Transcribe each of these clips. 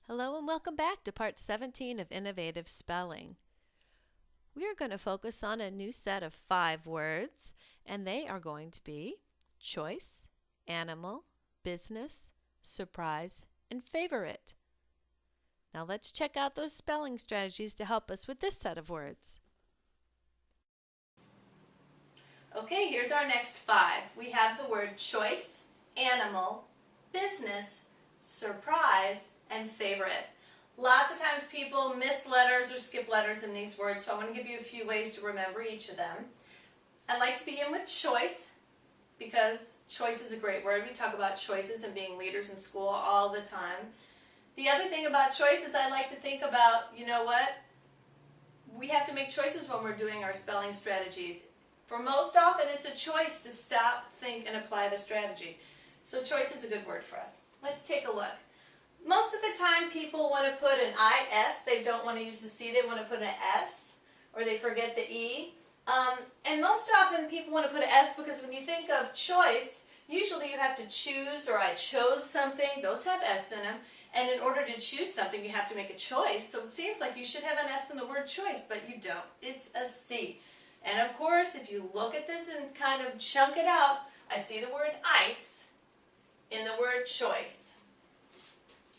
Hello and welcome back to part 17 of Innovative Spelling. We are going to focus on a new set of 5 words, and they are going to be choice, animal, business, surprise, and favorite. Now let's check out those spelling strategies to help us with this set of words. Okay, here's our next 5. We have the word choice, animal, business, surprise, and favorite. Lots of times people miss letters or skip letters in these words, so I want to give you a few ways to remember each of them. I like to begin with choice because choice is a great word. We talk about choices and being leaders in school all the time. The other thing about choice is I like to think about, you know what? We have to make choices when we're doing our spelling strategies. For most often, it's a choice to stop, think, and apply the strategy. So choice is a good word for us. Let's take a look. Most of the time, people want to put an IS. They don't want to use the C. They want to put an S, or they forget the E. And most often, people want to put an S because when you think of choice, usually you have to choose, or I chose something. Those have S in them. And in order to choose something, you have to make a choice. So it seems like you should have an S in the word choice, but you don't. It's a C. And of course, if you look at this and kind of chunk it out, I see the word ice in the word choice.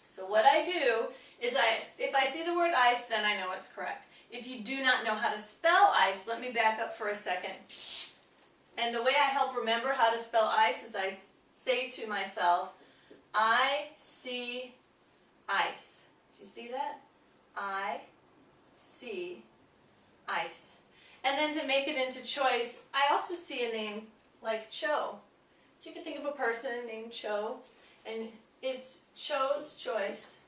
So what I do is if I see the word ice, then I know it's correct. If you do not know how to spell ice, let me back up for a second. And the way I help remember how to spell ice is I say to myself, I see ice. Do you see that? I see ice. And then to make it into choice, I also see a name like Cho. So you can think of a person named Cho, and it's Cho's choice.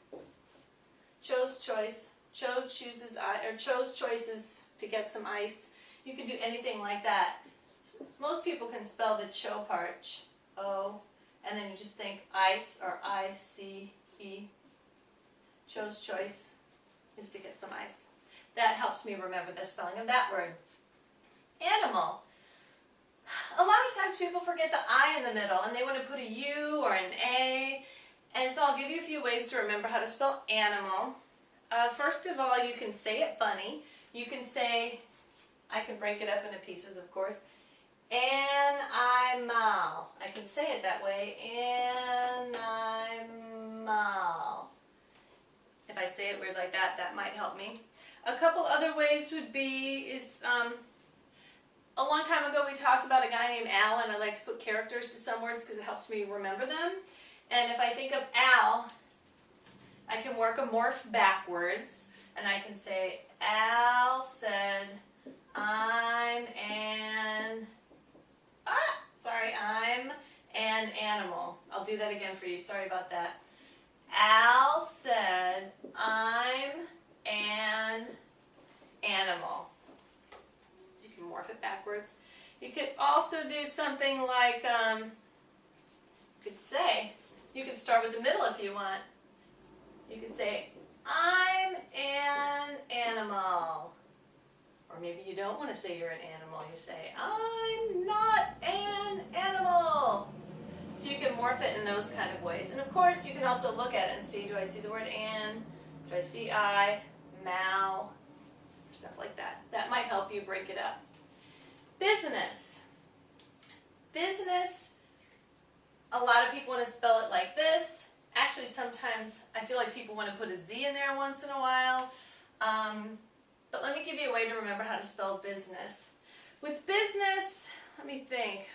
Cho's choice. Cho chooses or Cho's choices to get some ice. You can do anything like that. Most people can spell the Cho part, O, and then you just think ice or I-C-E. Cho's choice is to get some ice. That helps me remember the spelling of that word. Animal. A lot of times people forget the I in the middle and they want to put a U or an A. And so I'll give you a few ways to remember how to spell animal. First of all, you can say it funny. You can say, I can break it up into pieces, of course. Animal. I can say it that way. Animal. If I say it weird like that, that might help me. A couple other ways would be a long time ago we talked about a guy named Al, and I like to put characters to some words because it helps me remember them. And if I think of Al, I can work a morph backwards, and I can say, Al said, I'm an animal. I'll do that again for you. Sorry about that. Al said, I'm an animal. You can morph it backwards. You could also do something like, you could start with the middle if you want. You could say, I'm an animal. Or maybe you don't want to say you're an animal. You say, I'm not an animal. So you can morph it in those kind of ways. And of course, you can also look at it and see, do I see the word an? Do I see I? Mal? Stuff like that. That might help you break it up. Business. Business, a lot of people want to spell it like this. Actually, sometimes I feel like people want to put a Z in there once in a while. But let me give you a way to remember how to spell business. With business, let me think.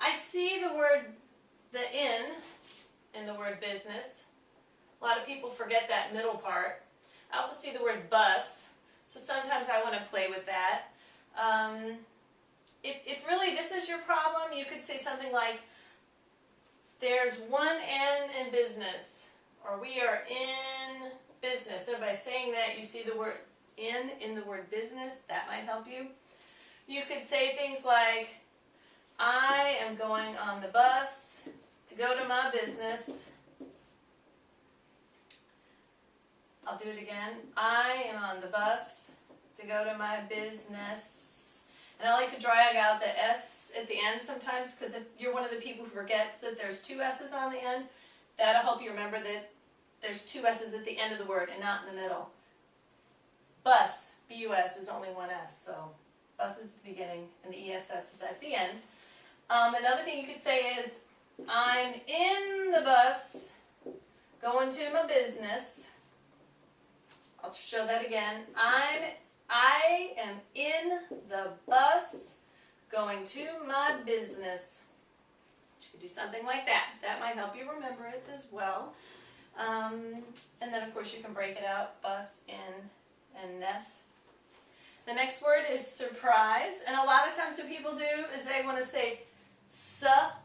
I see the word, the in the word business. A lot of people forget that middle part. I also see the word bus, so sometimes I want to play with that. If really this is your problem, you could say something like, there's one N in business, or we are in business. So by saying that, you see the word in the word business, that might help you. You could say things like, I am going on the bus to go to my business. I'll do it again. I am on the bus to go to my business. And I like to drag out the S at the end sometimes, because if you're one of the people who forgets that there's two S's on the end, that'll help you remember that there's two S's at the end of the word and not in the middle. Bus, B-U-S, is only one S, so bus is at the beginning and the E-S-S is at the end. Another thing you could say is, I'm in the bus going to my business. I'll show that again. I am in the bus going to my business. You could do something like that. That might help you remember it as well. And then of course you can break it out, bus, in, and ness. The next word is surprise. And a lot of times what people do is they want to say surprise,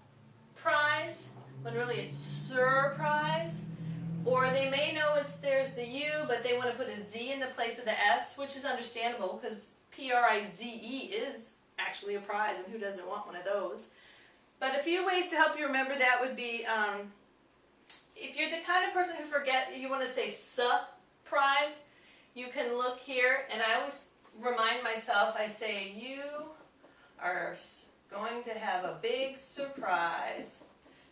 when really it's surprise. Or they may know there's the U, but they want to put a Z in the place of the S, which is understandable because P-R-I-Z-E is actually a prize, and who doesn't want one of those? But a few ways to help you remember that would be, if you're the kind of person who you want to say surprise, you can look here, and I always remind myself, I say, you are going to have a big surprise.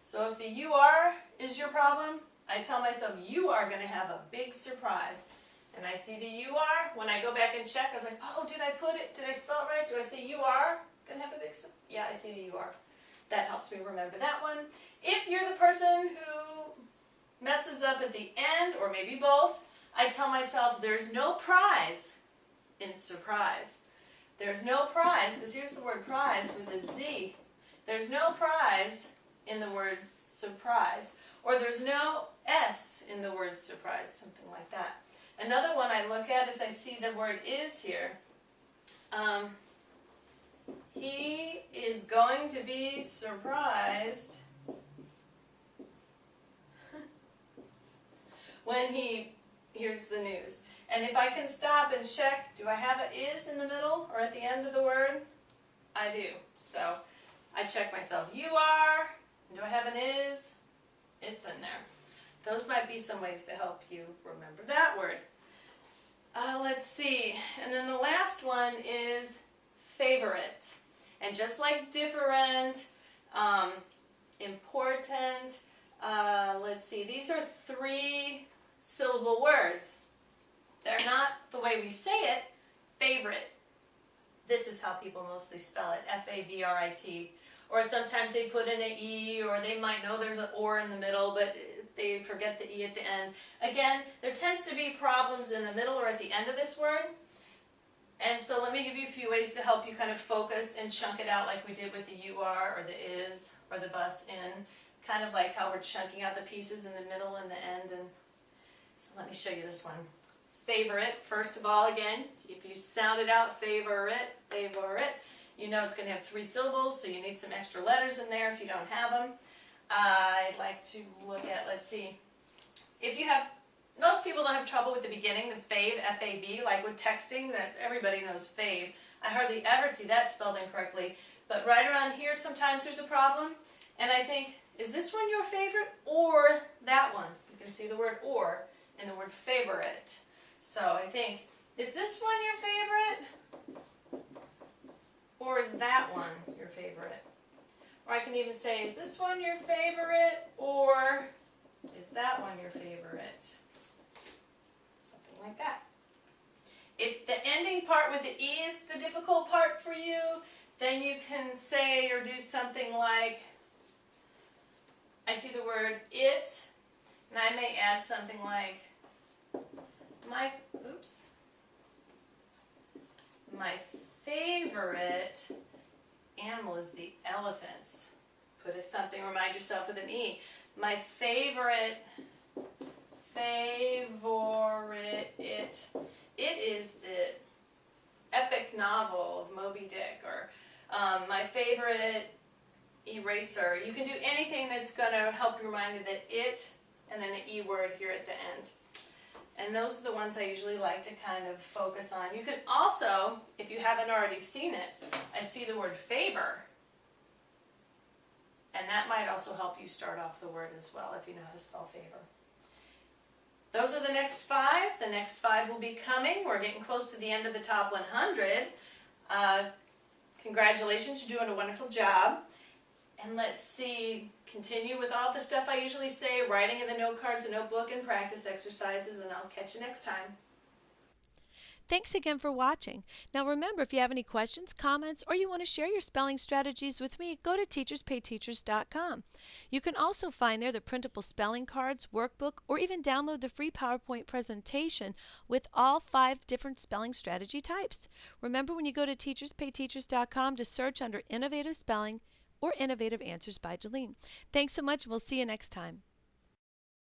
So if the U-R is your problem, I tell myself, you are going to have a big surprise. And I see the U-R. When I go back and check, I was like, oh, did I spell it right? Do I say you are going to have a big surprise? Yeah, I see the U-R. That helps me remember that one. If you're the person who messes up at the end, or maybe both, I tell myself, there's no prize in surprise. There's no prize, because here's the word prize with a Z. There's no prize in the word surprise. Or there's no S in the word surprise, something like that. Another one I look at is I see the word is here. He is going to be surprised when he hears the news. And if I can stop and check, do I have an is in the middle or at the end of the word? I do. So I check myself. You are. Do I have an is? It's in there. Those might be some ways to help you remember that word. Let's see. And then the last one is favorite. And just like different, important, let's see. These are 3-syllable words. They're not the way we say it. Favorite. This is how people mostly spell it. F-A-V-R-I-T. Or sometimes they put in an E, or they might know there's an or in the middle, but they forget the E at the end. Again, there tends to be problems in the middle or at the end of this word. And so let me give you a few ways to help you kind of focus and chunk it out like we did with the UR or the is or the bus in. Kind of like how we're chunking out the pieces in the middle and the end. And so let me show you this one. Favorite, first of all, again, if you sound it out, favorite, favorite. You know it's going to have 3 syllables, so you need some extra letters in there if you don't have them. I'd like to look at, let's see, if you have, most people don't have trouble with the beginning, the fave, F-A-V, like with texting, that everybody knows fave. I hardly ever see that spelled incorrectly, but right around here sometimes there's a problem, and I think, is this one your favorite or that one? You can see the word or in the word favorite. So I think, is this one your favorite? Or is that one your favorite? Or I can even say, is this one your favorite? Or is that one your favorite? Something like that. If the ending part with the E is the difficult part for you, then you can say or do something like, I see the word it, and I may add something like, my favorite animal is the elephants. Put something, remind yourself with an E. My favorite, it is the epic novel of Moby Dick, or my favorite eraser. You can do anything that's going to help you remind you that it, and then an E word here at the end. And those are the ones I usually like to kind of focus on. You can also, if you haven't already seen it, I see the word favor. And that might also help you start off the word as well if you know how to spell favor. Those are the next 5. The next 5 will be coming. We're getting close to the end of the top 100. Congratulations, you're doing a wonderful job. And let's see, continue with all the stuff I usually say, writing in the note cards, the notebook, and practice exercises, and I'll catch you next time. Thanks again for watching. Now remember, if you have any questions, comments, or you want to share your spelling strategies with me, go to teacherspayteachers.com. You can also find there the printable spelling cards, workbook, or even download the free PowerPoint presentation with all 5 different spelling strategy types. Remember, when you go to teacherspayteachers.com, to search under Innovative Spelling or Innovative Answers by Jolene. Thanks so much, and we'll see you next time.